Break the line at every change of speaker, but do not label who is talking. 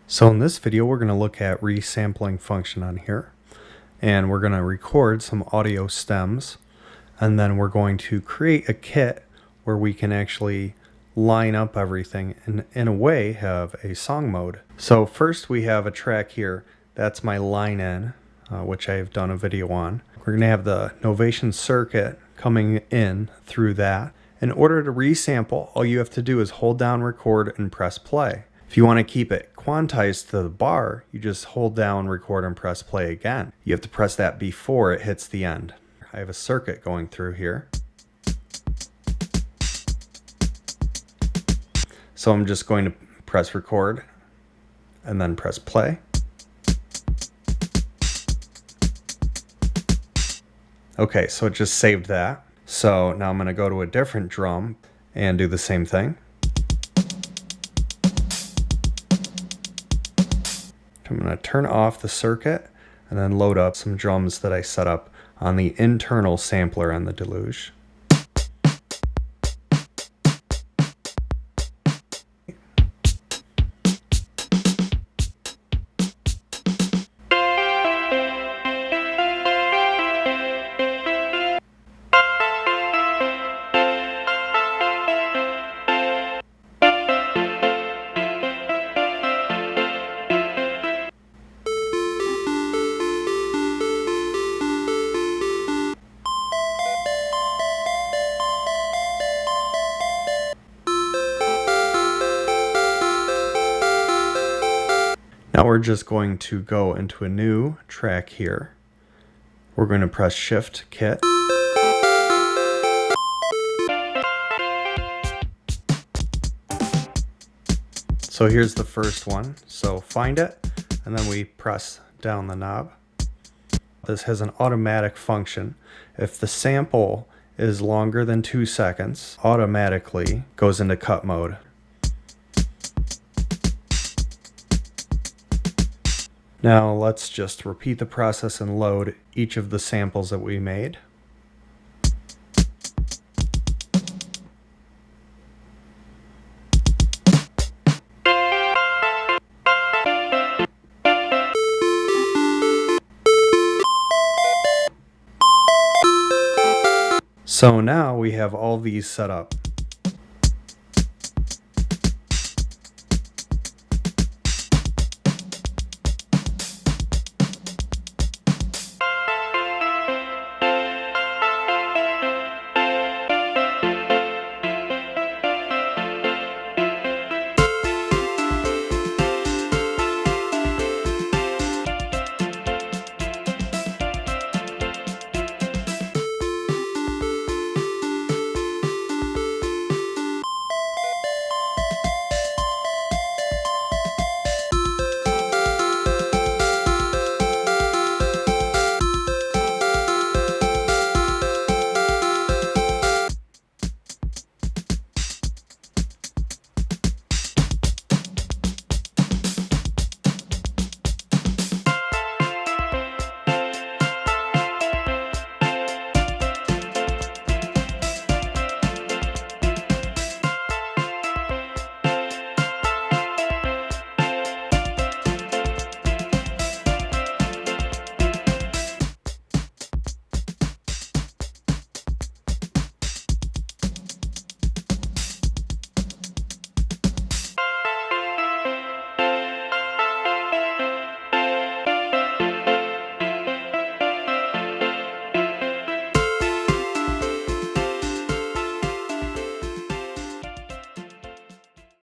So in this video, we're going to look at resampling function on here, and we're going to record some audio stems, and then we're going to create a kit where we can actually line up everything and in a way have a song mode. So first we have a track here. That's my line in, which I've done a video on. We're going to have the Novation Circuit coming in through that. In order to resample, all you have to do is hold down record and press play. If you want to keep it quantized to the bar, you just hold down record and press play again. You have to press that before it hits the end. I have a circuit going through here. So I'm just going to press record and then press play. Okay, so it just saved that. So now I'm going to go to a different drum and do the same thing. I'm going to turn off the circuit and then load up some drums that I set up on the internal sampler on the Deluge. Now we're just going to go into a new track here. We're going to press Shift Kit. So here's the first one. So find it, and then we press down the knob. This has an automatic function. If the sample is longer than 2 seconds, automatically goes into cut mode. Now let's just repeat the process and load each of the samples that we made. So now we have all these set up.